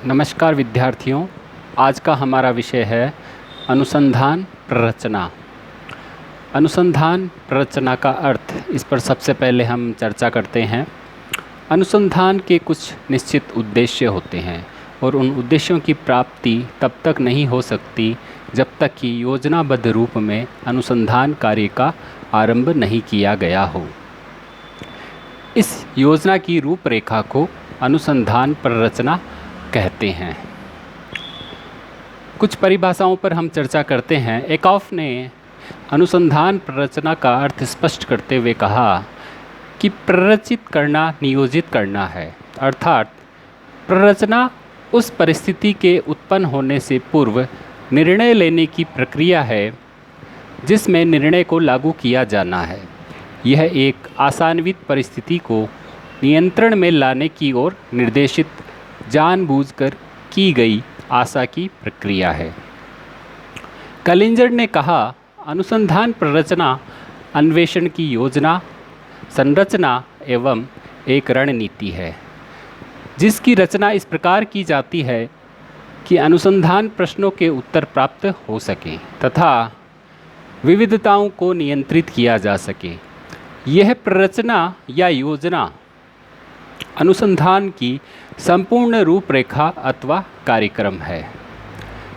नमस्कार विद्यार्थियों। आज का हमारा विषय है अनुसंधान प्ररचना। अनुसंधान प्ररचना का अर्थ, इस पर सबसे पहले हम चर्चा करते हैं। अनुसंधान के कुछ निश्चित उद्देश्य होते हैं और उन उद्देश्यों की प्राप्ति तब तक नहीं हो सकती जब तक कि योजनाबद्ध रूप में अनुसंधान कार्य का आरंभ नहीं किया गया हो। इस योजना की रूपरेखा को अनुसंधान प्ररचना कहते हैं। कुछ परिभाषाओं पर हम चर्चा करते हैं। एकॉफ ने अनुसंधान प्ररचना का अर्थ स्पष्ट करते हुए कहा कि प्ररचित करना नियोजित करना है, अर्थात प्ररचना उस परिस्थिति के उत्पन्न होने से पूर्व निर्णय लेने की प्रक्रिया है जिसमें निर्णय को लागू किया जाना है। यह एक आशान्वित परिस्थिति को नियंत्रण में लाने की ओर निर्देशित जानबूझकर की गई आशा की प्रक्रिया है। कलिंजर ने कहा, अनुसंधान प्ररचना अन्वेषण की योजना, संरचना एवं एक रणनीति है जिसकी रचना इस प्रकार की जाती है कि अनुसंधान प्रश्नों के उत्तर प्राप्त हो सकें तथा विविधताओं को नियंत्रित किया जा सके। यह प्ररचना या योजना अनुसंधान की संपूर्ण रूपरेखा अथवा कार्यक्रम है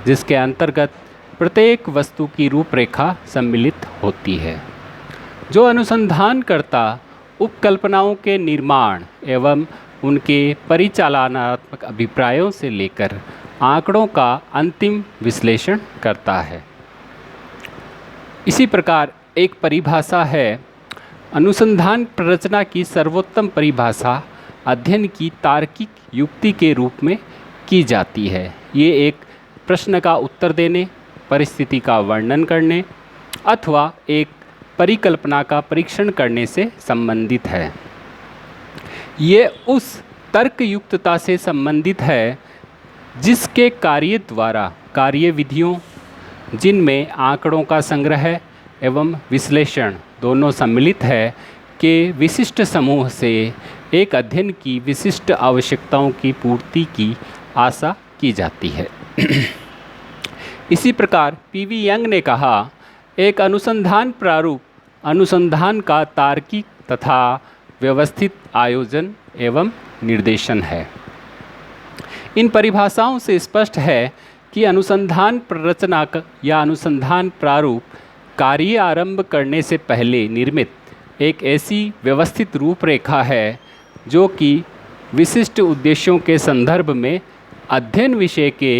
जिसके अंतर्गत प्रत्येक वस्तु की रूपरेखा सम्मिलित होती है। जो अनुसंधानकर्ता उपकल्पनाओं के निर्माण एवं उनके परिचालनात्मक अभिप्रायों से लेकर आंकड़ों का अंतिम विश्लेषण करता है। इसी प्रकार एक परिभाषा है, अनुसंधान प्ररचना की सर्वोत्तम परिभाषा अध्ययन की तार्किक युक्ति के रूप में की जाती है। ये एक प्रश्न का उत्तर देने, परिस्थिति का वर्णन करने अथवा एक परिकल्पना का परीक्षण करने से संबंधित है। ये उस तर्कयुक्तता से संबंधित है जिसके कार्य द्वारा कार्यविधियों, जिनमें आंकड़ों का संग्रह एवं विश्लेषण दोनों सम्मिलित है, के विशिष्ट समूह से एक अध्ययन की विशिष्ट आवश्यकताओं की पूर्ति की आशा की जाती है। इसी प्रकार पीवी यंग ने कहा, एक अनुसंधान प्रारूप अनुसंधान का तार्किक तथा व्यवस्थित आयोजन एवं निर्देशन है। इन परिभाषाओं से स्पष्ट है कि अनुसंधान प्ररचना या अनुसंधान प्रारूप कार्य आरंभ करने से पहले निर्मित एक ऐसी व्यवस्थित रूपरेखा है जो कि विशिष्ट उद्देश्यों के संदर्भ में अध्ययन विषय के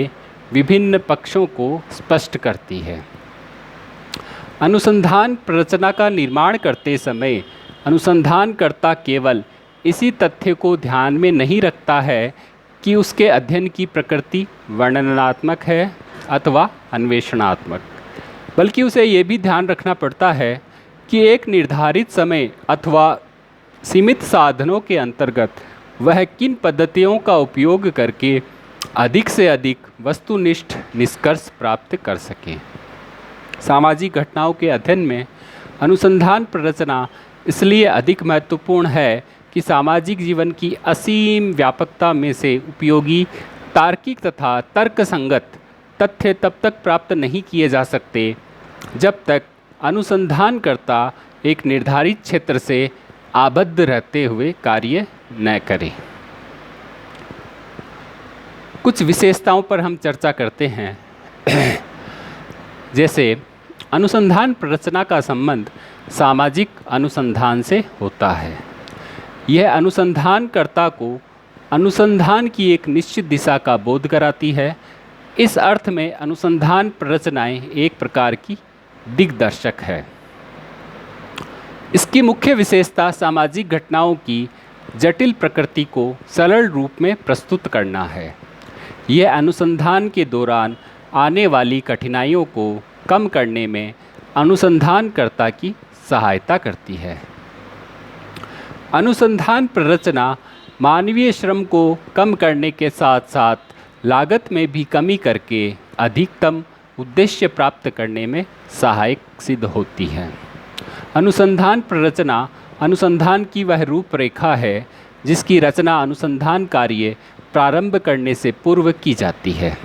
विभिन्न पक्षों को स्पष्ट करती है। अनुसंधान प्ररचना का निर्माण करते समय अनुसंधानकर्ता केवल इसी तथ्य को ध्यान में नहीं रखता है कि उसके अध्ययन की प्रकृति वर्णनात्मक है अथवा अन्वेषणात्मक, बल्कि उसे ये भी ध्यान रखना पड़ता है कि एक निर्धारित समय अथवा सीमित साधनों के अंतर्गत वह किन पद्धतियों का उपयोग करके अधिक से अधिक वस्तुनिष्ठ निष्कर्ष प्राप्त कर सकें। सामाजिक घटनाओं के अध्ययन में अनुसंधान प्ररचना इसलिए अधिक महत्वपूर्ण है कि सामाजिक जीवन की असीम व्यापकता में से उपयोगी तार्किक तथा तर्कसंगत तथ्य तब तक प्राप्त नहीं किए जा सकते जब तक अनुसंधानकर्ता एक निर्धारित क्षेत्र से आबद्ध रहते हुए कार्य न करे। कुछ विशेषताओं पर हम चर्चा करते हैं। जैसे अनुसंधान प्ररचना का संबंध सामाजिक अनुसंधान से होता है। यह अनुसंधानकर्ता को अनुसंधान की एक निश्चित दिशा का बोध कराती है। इस अर्थ में अनुसंधान प्ररचनाएं एक प्रकार की दिग्दर्शक है। इसकी मुख्य विशेषता सामाजिक घटनाओं की जटिल प्रकृति को सरल रूप में प्रस्तुत करना है। यह अनुसंधान के दौरान आने वाली कठिनाइयों को कम करने में अनुसंधानकर्ता की सहायता करती है। अनुसंधान प्ररचना मानवीय श्रम को कम करने के साथ साथ लागत में भी कमी करके अधिकतम उद्देश्य प्राप्त करने में सहायक सिद्ध होती है। अनुसंधान प्ररचना अनुसंधान की वह रूपरेखा है जिसकी रचना अनुसंधान कार्य प्रारंभ करने से पूर्व की जाती है।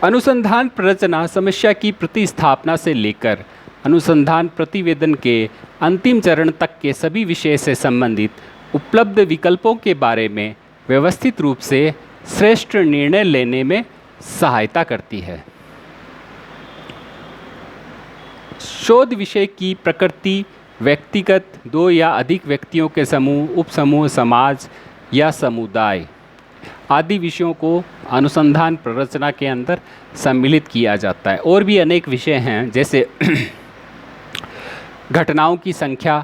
अनुसंधान प्ररचना समस्या की प्रतिस्थापना से लेकर अनुसंधान प्रतिवेदन के अंतिम चरण तक के सभी विषय से संबंधित उपलब्ध विकल्पों के बारे में व्यवस्थित रूप से श्रेष्ठ निर्णय लेने में सहायता करती है। शोध विषय की प्रकृति व्यक्तिगत, दो या अधिक व्यक्तियों के समूह, उपसमूह, समाज या समुदाय आदि विषयों को अनुसंधान प्ररचना के अंदर सम्मिलित किया जाता है। और भी अनेक विषय हैं, जैसे घटनाओं की संख्या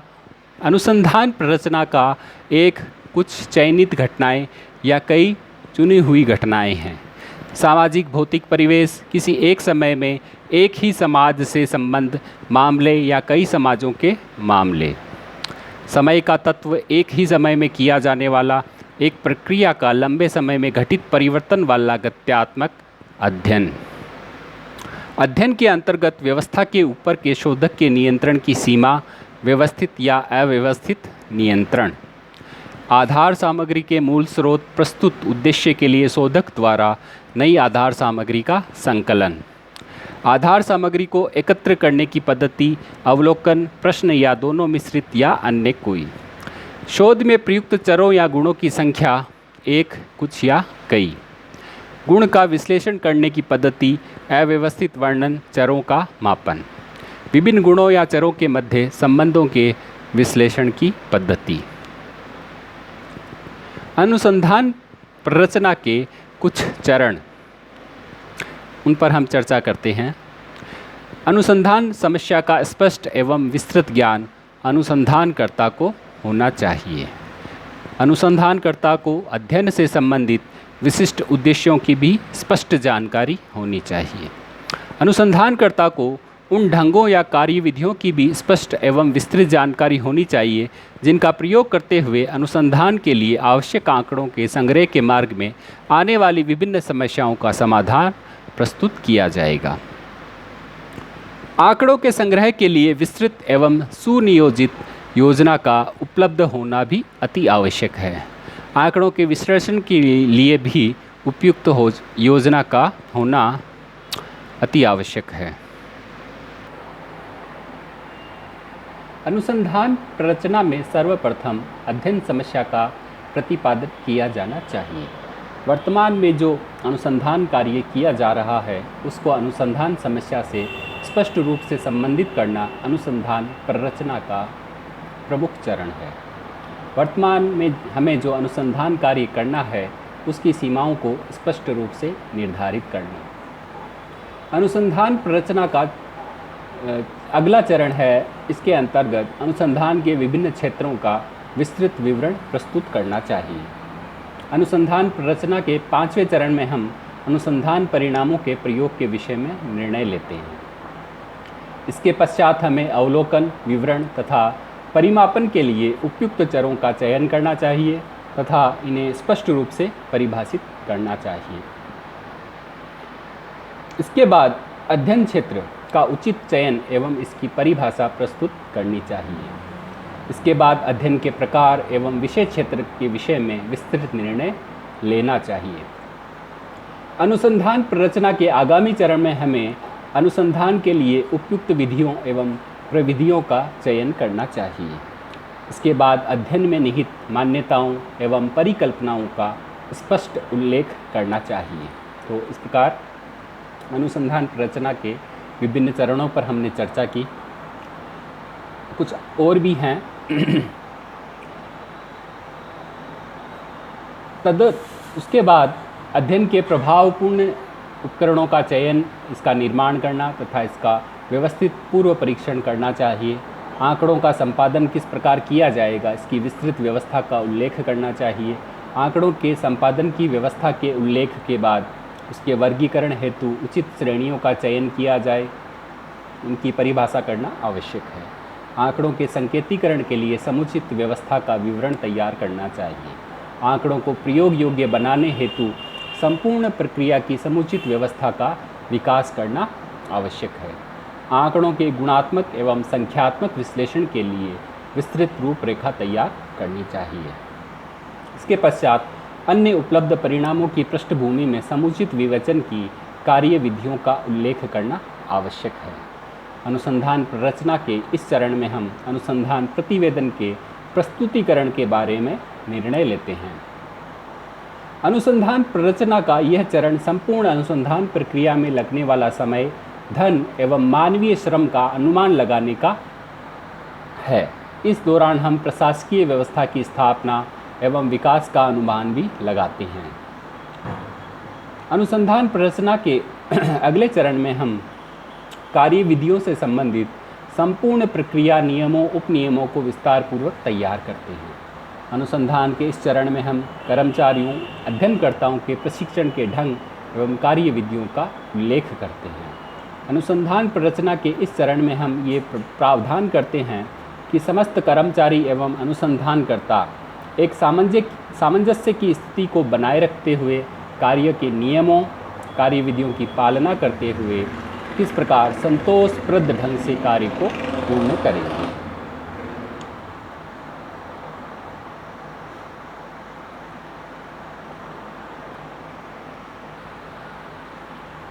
अनुसंधान प्ररचना का एक कुछ चयनित घटनाएं या कई चुनी हुई घटनाएं हैं। सामाजिक भौतिक परिवेश किसी एक समय में एक ही समाज से संबंध मामले या कई समाजों के मामले। समय का तत्व एक ही समय में किया जाने वाला एक प्रक्रिया का लंबे समय में घटित परिवर्तन वाला गत्यात्मक अध्ययन। अध्ययन के अंतर्गत व्यवस्था के ऊपर के शोधक के नियंत्रण की सीमा, व्यवस्थित या अव्यवस्थित नियंत्रण। आधार सामग्री के मूल स्रोत प्रस्तुत उद्देश्य के लिए शोधक द्वारा नई आधार सामग्री का संकलन। आधार सामग्री को एकत्र करने की पद्धति, अवलोकन, प्रश्न या दोनों मिश्रित या अन्य कोई। शोध में प्रयुक्त चरों या गुणों की संख्या, एक, कुछ या कई। गुण का विश्लेषण करने की पद्धति, अव्यवस्थित वर्णन, चरों का मापन। विभिन्न गुणों या चरों के मध्य संबंधों के विश्लेषण की पद्धति। अनुसंधान प्ररचना के कुछ चरण, उन पर हम चर्चा करते हैं। अनुसंधान समस्या का स्पष्ट एवं विस्तृत ज्ञान अनुसंधानकर्ता को होना चाहिए। अनुसंधानकर्ता को अध्ययन से संबंधित विशिष्ट उद्देश्यों की भी स्पष्ट जानकारी होनी चाहिए। अनुसंधानकर्ता को उन ढंगों या कार्यविधियों की भी स्पष्ट एवं विस्तृत जानकारी होनी चाहिए जिनका प्रयोग करते हुए अनुसंधान के लिए आवश्यक आंकड़ों के संग्रह के मार्ग में आने वाली विभिन्न समस्याओं का समाधान प्रस्तुत किया जाएगा। आंकड़ों के संग्रह के लिए विस्तृत एवं सुनियोजित योजना का उपलब्ध होना भी अति आवश्यक है। आंकड़ों के विश्लेषण के लिए भी उपयुक्त योजना का होना अति आवश्यक है। अनुसंधान प्ररचना में सर्वप्रथम अध्ययन समस्या का प्रतिपादन किया जाना चाहिए। वर्तमान में जो अनुसंधान कार्य किया जा रहा है उसको अनुसंधान समस्या से स्पष्ट रूप से संबंधित करना अनुसंधान प्ररचना का प्रमुख चरण है। वर्तमान में हमें जो अनुसंधान कार्य करना है उसकी सीमाओं को स्पष्ट रूप से निर्धारित करना। अनुसंधान प्ररचना का अगला चरण है, इसके अंतर्गत अनुसंधान के विभिन्न क्षेत्रों का विस्तृत विवरण प्रस्तुत करना चाहिए। अनुसंधान प्ररचना के 5वें चरण में हम अनुसंधान परिणामों के प्रयोग के विषय में निर्णय लेते हैं। इसके पश्चात हमें अवलोकन, विवरण तथा परिमापन के लिए उपयुक्त चरों का चयन करना चाहिए तथा इन्हें स्पष्ट रूप से परिभाषित करना चाहिए। इसके बाद अध्ययन क्षेत्र का उचित चयन एवं इसकी परिभाषा प्रस्तुत करनी चाहिए। इसके बाद अध्ययन के प्रकार एवं विषय क्षेत्र के विषय में विस्तृत निर्णय लेना चाहिए। अनुसंधान प्ररचना के आगामी चरण में हमें अनुसंधान के लिए उपयुक्त विधियों एवं प्रविधियों का चयन करना चाहिए। इसके बाद अध्ययन में निहित मान्यताओं एवं परिकल्पनाओं का स्पष्ट उल्लेख करना चाहिए। तो इस प्रकार अनुसंधान प्ररचना के विभिन्न चरणों पर हमने चर्चा की। कुछ और भी हैं। उसके बाद अध्ययन के प्रभावपूर्ण उपकरणों का चयन, इसका निर्माण करना तथा इसका व्यवस्थित पूर्व परीक्षण करना चाहिए। आंकड़ों का संपादन किस प्रकार किया जाएगा, इसकी विस्तृत व्यवस्था का उल्लेख करना चाहिए। आंकड़ों के संपादन की व्यवस्था के उल्लेख के बाद उसके वर्गीकरण हेतु उचित श्रेणियों का चयन किया जाए, उनकी परिभाषा करना आवश्यक है। आंकड़ों के संकेतीकरण के लिए समुचित व्यवस्था का विवरण तैयार करना चाहिए। आंकड़ों को प्रयोग योग्य बनाने हेतु संपूर्ण प्रक्रिया की समुचित व्यवस्था का विकास करना आवश्यक है। आंकड़ों के गुणात्मक एवं संख्यात्मक विश्लेषण के लिए विस्तृत रूपरेखा तैयार करनी चाहिए। इसके पश्चात अन्य उपलब्ध परिणामों की पृष्ठभूमि में समुचित विवेचन की कार्य विधियों का उल्लेख करना आवश्यक है। अनुसंधान प्ररचना के इस चरण में हम अनुसंधान प्रतिवेदन के प्रस्तुतिकरण के बारे में निर्णय लेते हैं। अनुसंधान प्ररचना का यह चरण संपूर्ण अनुसंधान प्रक्रिया में लगने वाला समय, धन एवं मानवीय श्रम का अनुमान लगाने का है। इस दौरान हम प्रशासकीय व्यवस्था की स्थापना एवं विकास का अनुमान भी लगाते हैं। अनुसंधान प्ररचना के अगले चरण में हम कार्य विधियों से संबंधित संपूर्ण प्रक्रिया नियमों उपनियमों को विस्तार पूर्वक तैयार करते हैं। अनुसंधान के इस चरण में हम कर्मचारियों अध्ययनकर्ताओं के प्रशिक्षण के ढंग एवं कार्य विधियों का उल्लेख करते हैं। अनुसंधान प्ररचना के इस चरण में हम ये प्रावधान करते हैं कि समस्त कर्मचारी एवं अनुसंधानकर्ता एक सामंजस्य की स्थिति को बनाए रखते हुए कार्य के नियमों कार्य विधियों की पालना करते हुए किस प्रकार संतोषप्रद ढंग से कार्य को पूर्ण करेंगे।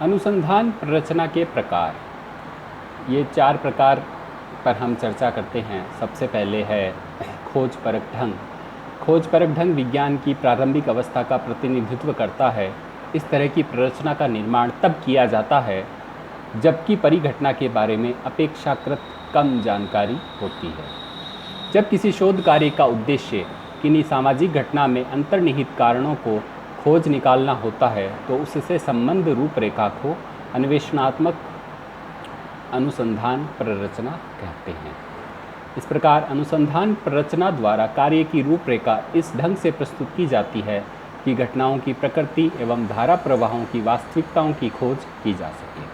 अनुसंधान प्ररचना के प्रकार, ये 4 प्रकार पर हम चर्चा करते हैं। सबसे पहले है खोज परक ढंग। खोज परक ढंग विज्ञान की प्रारंभिक अवस्था का प्रतिनिधित्व करता है। इस तरह की प्ररचना का निर्माण तब किया जाता है जबकि परिघटना के बारे में अपेक्षाकृत कम जानकारी होती है। जब किसी शोध कार्य का उद्देश्य किन्हीं सामाजिक घटना में अंतर्निहित कारणों को खोज निकालना होता है तो उससे संबंध रूपरेखा को अन्वेषणात्मक अनुसंधान प्ररचना कहते हैं। इस प्रकार अनुसंधान प्ररचना द्वारा कार्य की रूपरेखा इस ढंग से प्रस्तुत की जाती है कि घटनाओं की प्रकृति एवं धारा प्रवाहों की वास्तविकताओं की खोज की जा सके।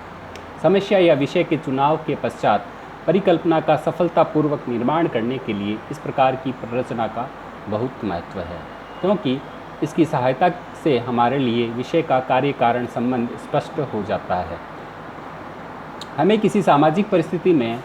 समस्या या विषय के चुनाव के पश्चात परिकल्पना का सफलतापूर्वक निर्माण करने के लिए इस प्रकार की प्ररचना का बहुत महत्व है, क्योंकि इसकी सहायता से हमारे लिए विषय का कार्य कारण संबंध स्पष्ट हो जाता है। हमें किसी सामाजिक परिस्थिति में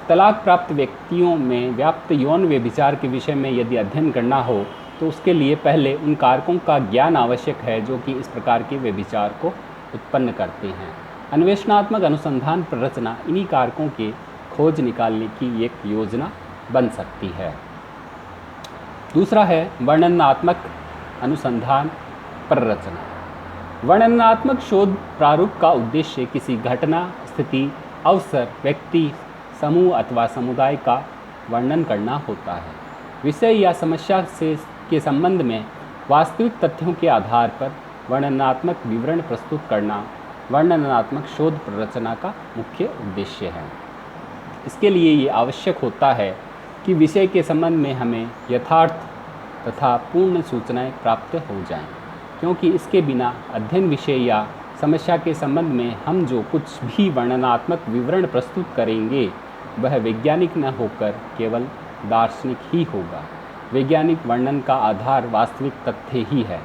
तलाक प्राप्त व्यक्तियों में व्याप्त यौन व्यभिचार के विषय में यदि अध्ययन करना हो तो उसके लिए पहले उन कारकों का ज्ञान आवश्यक है जो कि इस प्रकार के व्यभिचार को उत्पन्न करते हैं। अन्वेषणात्मक अनुसंधान प्ररचना इन्हीं कारकों के खोज निकालने की एक योजना बन सकती है। दूसरा है वर्णनात्मक अनुसंधान प्ररचना। वर्णनात्मक शोध प्रारूप का उद्देश्य किसी घटना, स्थिति, अवसर, व्यक्ति, समूह अथवा समुदाय का वर्णन करना होता है। विषय या समस्या के संबंध में वास्तविक तथ्यों के आधार पर वर्णनात्मक विवरण प्रस्तुत करना वर्णनात्मक शोध प्ररचना का मुख्य उद्देश्य है। इसके लिए ये आवश्यक होता है कि विषय के संबंध में हमें यथार्थ तथा पूर्ण सूचनाएं प्राप्त हो जाएं, क्योंकि इसके बिना अध्ययन विषय या समस्या के संबंध में हम जो कुछ भी वर्णनात्मक विवरण प्रस्तुत करेंगे वह वैज्ञानिक न होकर केवल दार्शनिक ही होगा। वैज्ञानिक वर्णन का आधार वास्तविक तथ्य ही है।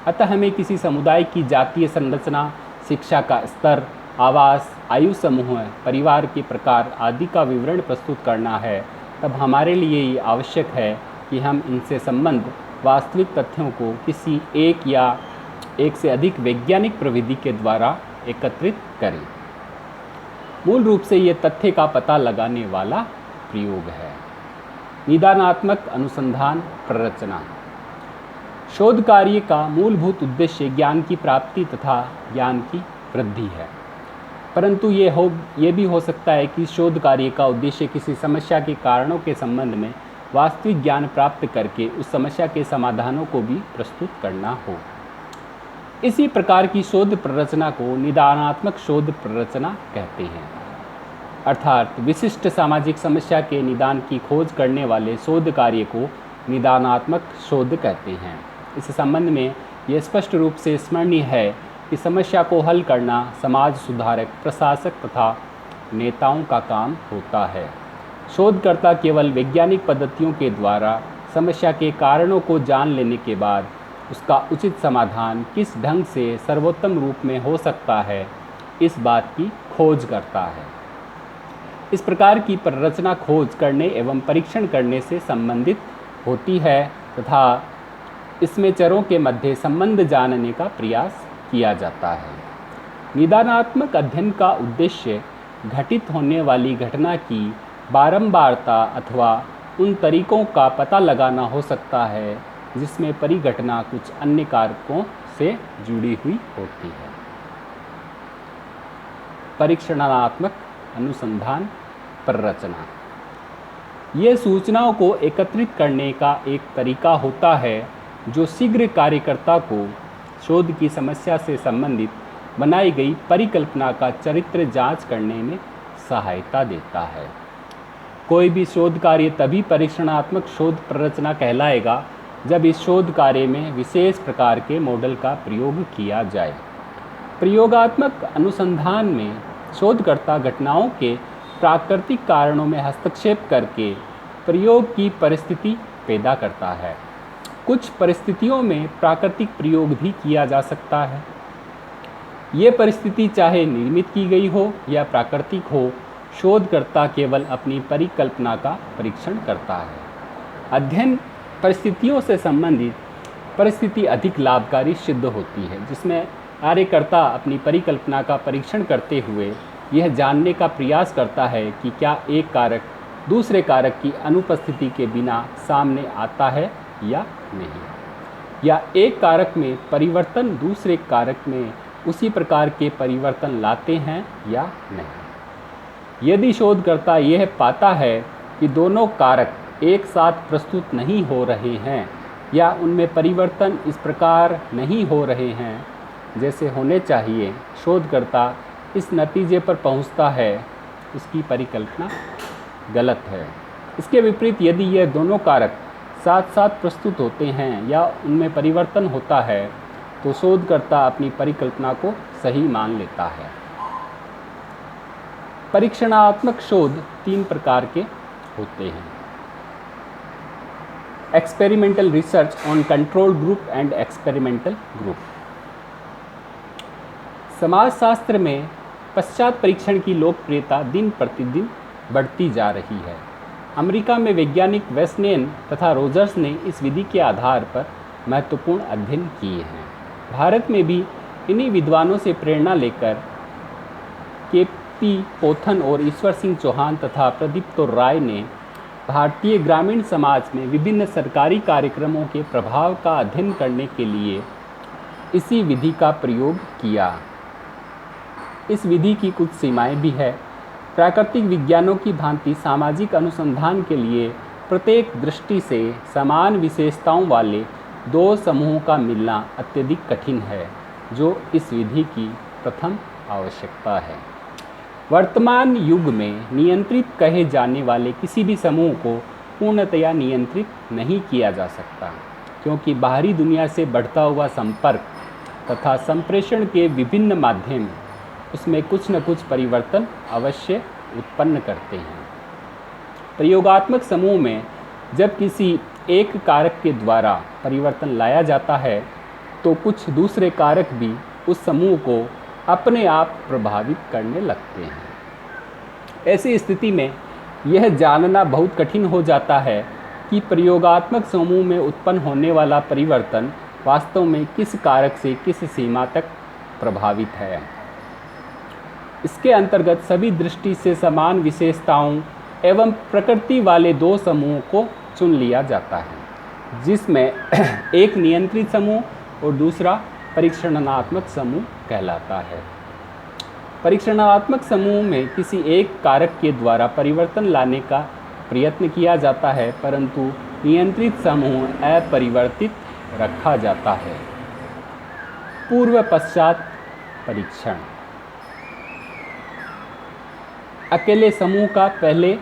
अतः हमें किसी समुदाय की जातीय संरचना, शिक्षा का स्तर, आवास, आयु समूह, परिवार के प्रकार आदि का विवरण प्रस्तुत करना है, तब हमारे लिए ये आवश्यक है कि हम इनसे संबंध वास्तविक तथ्यों को किसी एक या एक से अधिक वैज्ञानिक प्रविधि के द्वारा एकत्रित करें। मूल रूप से ये तथ्य का पता लगाने वाला प्रयोग है। निदानात्मक अनुसंधान प्ररचना। शोध कार्य का मूलभूत उद्देश्य ज्ञान की प्राप्ति तथा ज्ञान की वृद्धि है, परंतु ये भी हो सकता है कि शोध कार्य का उद्देश्य किसी समस्या के कारणों के संबंध में वास्तविक ज्ञान प्राप्त करके उस समस्या के समाधानों को भी प्रस्तुत करना हो। इसी प्रकार की शोध प्ररचना को निदानात्मक शोध प्ररचना कहते हैं, अर्थात विशिष्ट सामाजिक समस्या के निदान की खोज करने वाले शोध कार्य को निदानात्मक शोध कहते हैं। इस संबंध में यह स्पष्ट रूप से स्मरणीय है कि समस्या को हल करना समाज सुधारक, प्रशासक तथा नेताओं का काम होता है। शोधकर्ता केवल वैज्ञानिक पद्धतियों के द्वारा समस्या के कारणों को जान लेने के बाद उसका उचित समाधान किस ढंग से सर्वोत्तम रूप में हो सकता है, इस बात की खोज करता है। इस प्रकार की प्ररचना खोज करने एवं परीक्षण करने से संबंधित होती है तथा इसमें चरों के मध्य संबंध जानने का प्रयास किया जाता है। निदानात्मक अध्ययन का उद्देश्य घटित होने वाली घटना की बारंबारता अथवा उन तरीकों का पता लगाना हो सकता है जिसमें परिघटना कुछ अन्य कारकों से जुड़ी हुई होती है। परीक्षणात्मक अनुसंधान प्ररचना ये सूचनाओं को एकत्रित करने का एक तरीका होता है जो शीघ्र कार्यकर्ता को शोध की समस्या से संबंधित बनाई गई परिकल्पना का चरित्र जांच करने में सहायता देता है। कोई भी शोध कार्य तभी परीक्षणात्मक शोध प्ररचना कहलाएगा जब इस शोध कार्य में विशेष प्रकार के मॉडल का प्रयोग किया जाए। प्रयोगात्मक अनुसंधान में शोधकर्ता घटनाओं के प्राकृतिक कारणों में हस्तक्षेप करके प्रयोग की परिस्थिति पैदा करता है। कुछ परिस्थितियों में प्राकृतिक प्रयोग भी किया जा सकता है। ये परिस्थिति चाहे निर्मित की गई हो या प्राकृतिक हो, शोधकर्ता केवल अपनी परिकल्पना का परीक्षण करता है। अध्ययन परिस्थितियों से संबंधित परिस्थिति अधिक लाभकारी सिद्ध होती है, जिसमें कार्यकर्ता अपनी परिकल्पना का परीक्षण करते हुए यह जानने का प्रयास करता है कि क्या एक कारक दूसरे कारक की अनुपस्थिति के बिना सामने आता है या नहीं, या एक कारक में परिवर्तन दूसरे कारक में उसी प्रकार के परिवर्तन लाते हैं या नहीं। यदि शोधकर्ता यह पाता है कि दोनों कारक एक साथ प्रस्तुत नहीं हो रहे हैं या उनमें परिवर्तन इस प्रकार नहीं हो रहे हैं जैसे होने चाहिए, शोधकर्ता इस नतीजे पर पहुंचता है उसकी परिकल्पना गलत है। इसके विपरीत यदि यह दोनों कारक साथ साथ प्रस्तुत होते हैं या उनमें परिवर्तन होता है तो शोधकर्ता अपनी परिकल्पना को सही मान लेता है। परीक्षणात्मक शोध 3 प्रकार के होते हैं। Experimental research on control group and experimental group. समाजशास्त्र में पश्चात परीक्षण की लोकप्रियता दिन प्रतिदिन बढ़ती जा रही है। अमेरिका में वैज्ञानिक वेस्नेन तथा रोजर्स ने इस विधि के आधार पर महत्वपूर्ण अध्ययन किए हैं। भारत में भी इन्हीं विद्वानों से प्रेरणा लेकर के.पी. पोथन और ईश्वर सिंह चौहान तथा प्रदीप राय ने भारतीय ग्रामीण समाज में विभिन्न सरकारी कार्यक्रमों के प्रभाव का अध्ययन करने के लिए इसी विधि का प्रयोग किया। इस विधि की कुछ सीमाएं भी है। प्राकृतिक विज्ञानों की भांति सामाजिक अनुसंधान के लिए प्रत्येक दृष्टि से समान विशेषताओं वाले 2 समूहों का मिलना अत्यधिक कठिन है, जो इस विधि की प्रथम आवश्यकता है। वर्तमान युग में नियंत्रित कहे जाने वाले किसी भी समूह को पूर्णतया नियंत्रित नहीं किया जा सकता, क्योंकि बाहरी दुनिया से बढ़ता हुआ संपर्क तथा संप्रेषण के विभिन्न माध्यम उसमें कुछ न कुछ परिवर्तन अवश्य उत्पन्न करते हैं। प्रयोगात्मक समूह में जब किसी एक कारक के द्वारा परिवर्तन लाया जाता है तो कुछ दूसरे कारक भी उस समूह को अपने आप प्रभावित करने लगते हैं। ऐसी स्थिति में यह जानना बहुत कठिन हो जाता है कि प्रयोगात्मक समूह में उत्पन्न होने वाला परिवर्तन वास्तव में किस कारक से किस सीमा तक प्रभावित है। इसके अंतर्गत सभी दृष्टि से समान विशेषताओं एवं प्रकृति वाले 2 समूहों को चुन लिया जाता है, जिसमें एक नियंत्रित समूह और दूसरा परीक्षणात्मक समूह कहलाता है। परीक्षणात्मक समूह में किसी एक कारक के द्वारा परिवर्तन लाने का प्रयत्न किया जाता है, परंतु नियंत्रित समूह अपरिवर्तित रखा जाता है। पूर्व पश्चात परीक्षण। अकेले समूह का पहले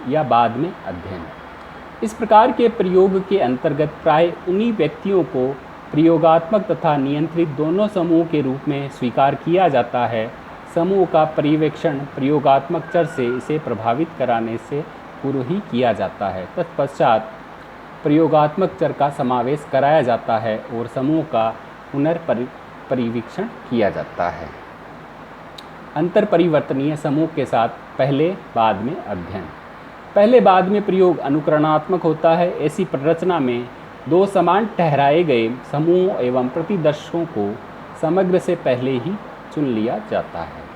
या बाद में अध्ययन। इस प्रकार के प्रयोग के अंतर्गत प्राय उन्हीं व्यक्तियों को प्रयोगात्मक तथा नियंत्रित दोनों समूह के रूप में स्वीकार किया जाता है। समूह का पर्यवेक्षण प्रयोगात्मक चर से इसे प्रभावित कराने से पूर्व ही किया जाता है। तत्पश्चात प्रयोगात्मक चर का समावेश कराया जाता है और समूह का पुनर्परीक्षण किया जाता है। अंतर परिवर्तनीय समूह के साथ पहले बाद में अध्ययन। पहले बाद में प्रयोग अनुकरणात्मक होता है। ऐसी प्ररचना में दो समान ठहराए गए समूह एवं प्रतिदर्शकों को समग्र से पहले ही चुन लिया जाता है।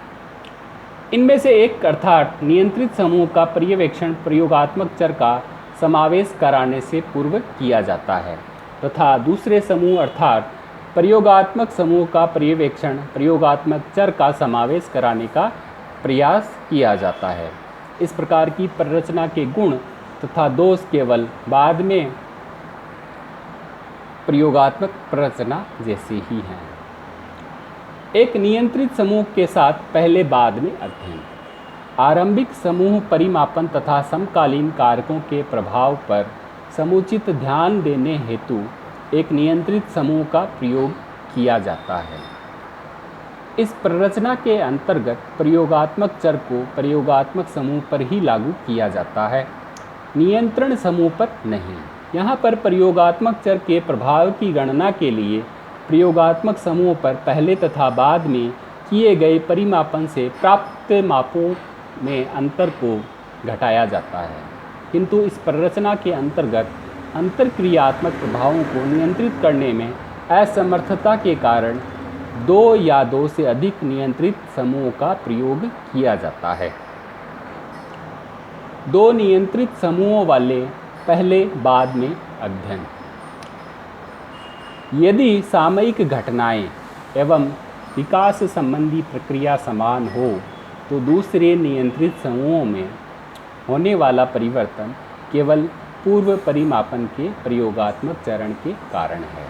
इनमें से एक अर्थात नियंत्रित समूह का पर्यवेक्षण प्रयोगात्मक चर का समावेश कराने से पूर्व किया जाता है तथा दूसरे समूह अर्थात प्रयोगात्मक समूह का पर्यवेक्षण प्रयोगात्मक चर का समावेश कराने का प्रयास किया जाता है। इस प्रकार की प्ररचना के गुण तथा दोष केवल बाद में प्रयोगात्मक प्ररचना जैसे ही हैं। एक नियंत्रित समूह के साथ पहले बाद में अध्ययन। आरंभिक समूह परिमापन तथा समकालीन कारकों के प्रभाव पर समुचित ध्यान देने हेतु एक नियंत्रित समूह का प्रयोग किया जाता है। इस प्ररचना के अंतर्गत प्रयोगात्मक चर को प्रयोगात्मक समूह पर ही लागू किया जाता है, नियंत्रण समूह पर नहीं। यहाँ पर प्रयोगात्मक चर के प्रभाव की गणना के लिए प्रयोगात्मक समूह पर पहले तथा बाद में किए गए परिमापन से प्राप्त मापों में अंतर को घटाया जाता है, किंतु इस प्ररचना के अंतर्गत अंतरक्रियात्मक प्रभावों को नियंत्रित करने में असमर्थता के कारण दो या दो से अधिक नियंत्रित समूहों का प्रयोग किया जाता है। दो नियंत्रित समूहों वाले पहले बाद में अध्ययन। यदि सामयिक घटनाएं एवं विकास संबंधी प्रक्रिया समान हो तो दूसरे नियंत्रित समूहों में होने वाला परिवर्तन केवल पूर्व परिमापन के प्रयोगात्मक चरण के कारण है।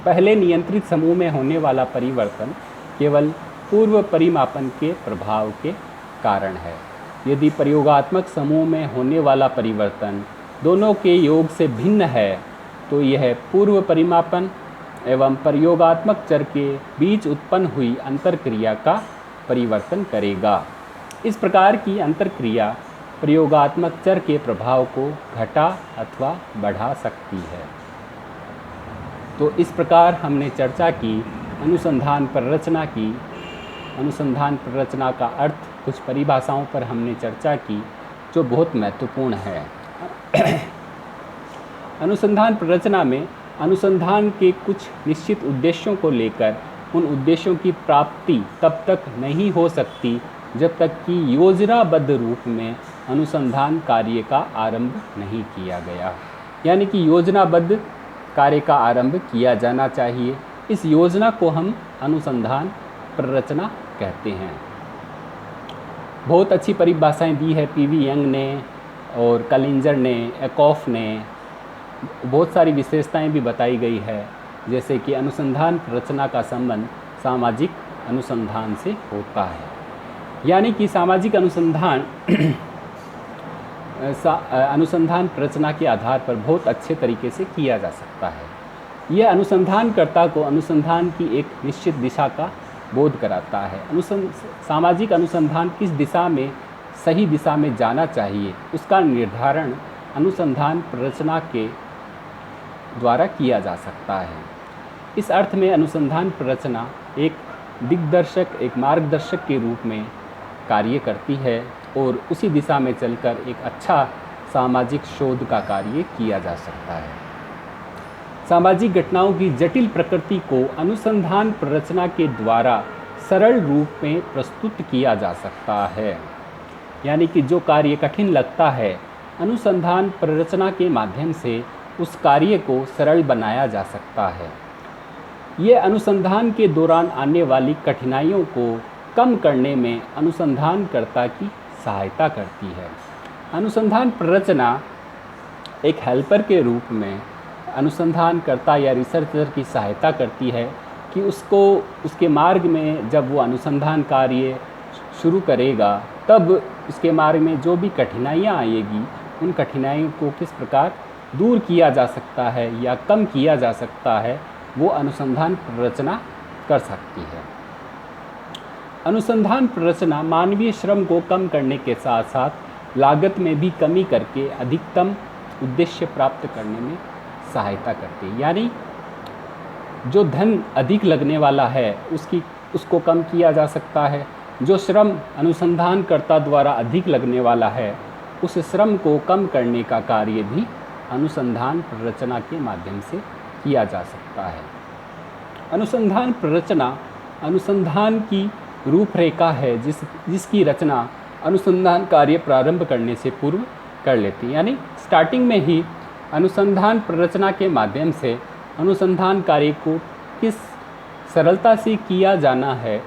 पहले नियंत्रित समूह में होने वाला परिवर्तन केवल पूर्व परिमापन के प्रभाव के कारण है। यदि प्रयोगात्मक समूह में होने वाला परिवर्तन दोनों के योग से भिन्न है तो यह पूर्व परिमापन एवं प्रयोगात्मक चर के बीच उत्पन्न हुई अंतरक्रिया का परिवर्तन करेगा। इस प्रकार की अंतरक्रिया प्रयोगात्मक चर के प्रभाव को घटा अथवा बढ़ा सकती है। तो इस प्रकार हमने चर्चा की अनुसंधान प्ररचना की। अनुसंधान प्ररचना का अर्थ कुछ परिभाषाओं पर हमने चर्चा की जो बहुत महत्वपूर्ण है। अनुसंधान प्ररचना में अनुसंधान के कुछ निश्चित उद्देश्यों को लेकर उन उद्देश्यों की प्राप्ति तब तक नहीं हो सकती जब तक कि योजनाबद्ध रूप में अनुसंधान कार्य का आरंभ नहीं किया गया। यानी कि योजनाबद्ध कार्य का आरंभ किया जाना चाहिए। इस योजना को हम अनुसंधान प्ररचना कहते हैं। बहुत अच्छी परिभाषाएं दी है पीवी यंग ने और कलिंजर ने, एकॉफ ने। बहुत सारी विशेषताएं भी बताई गई है, जैसे कि अनुसंधान प्ररचना का संबंध सामाजिक अनुसंधान से होता है। यानी कि सामाजिक अनुसंधान अनुसंधान प्ररचना के आधार पर बहुत अच्छे तरीके से किया जा सकता है। यह अनुसंधानकर्ता को अनुसंधान की एक निश्चित दिशा का बोध कराता है। सामाजिक अनुसंधान किस दिशा में सही दिशा में जाना चाहिए उसका निर्धारण अनुसंधान प्ररचना के द्वारा किया जा सकता है। इस अर्थ में अनुसंधान प्ररचना एक दिग्दर्शक, एक मार्गदर्शक के रूप में कार्य करती है और उसी दिशा में चलकर एक अच्छा सामाजिक शोध का कार्य किया जा सकता है। सामाजिक घटनाओं की जटिल प्रकृति को अनुसंधान प्ररचना के द्वारा सरल रूप में प्रस्तुत किया जा सकता है। यानी कि जो कार्य कठिन लगता है, अनुसंधान प्ररचना के माध्यम से उस कार्य को सरल बनाया जा सकता है। यह अनुसंधान के दौरान आने वाली कठिनाइयों को कम करने में अनुसंधानकर्ता की सहायता करती है। अनुसंधान प्ररचना एक हेल्पर के रूप में अनुसंधानकर्ता या रिसर्चर की सहायता करती है कि उसको उसके मार्ग में जब वो अनुसंधान कार्य शुरू करेगा तब उसके मार्ग में जो भी कठिनाइयाँ आएगी उन कठिनाइयों को किस प्रकार दूर किया जा सकता है या कम किया जा सकता है, वो अनुसंधान प्ररचना कर सकती है। अनुसंधान प्ररचना मानवीय श्रम को कम करने के साथ साथ लागत में भी कमी करके अधिकतम उद्देश्य प्राप्त करने में सहायता करती है। यानी जो धन अधिक लगने वाला है उसको कम किया जा सकता है। जो श्रम अनुसंधानकर्ता द्वारा अधिक लगने वाला है उस श्रम को कम करने का कार्य भी अनुसंधान प्ररचना के माध्यम से किया जा सकता है। अनुसंधान प्ररचना अनुसंधान की रूपरेखा है जिसकी रचना अनुसंधान कार्य प्रारंभ करने से पूर्व कर लेती है। यानी स्टार्टिंग में ही अनुसंधान प्ररचना के माध्यम से अनुसंधान कार्य को किस सरलता से किया जाना है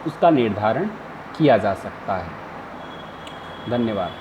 उसका निर्धारण किया जा सकता है। धन्यवाद।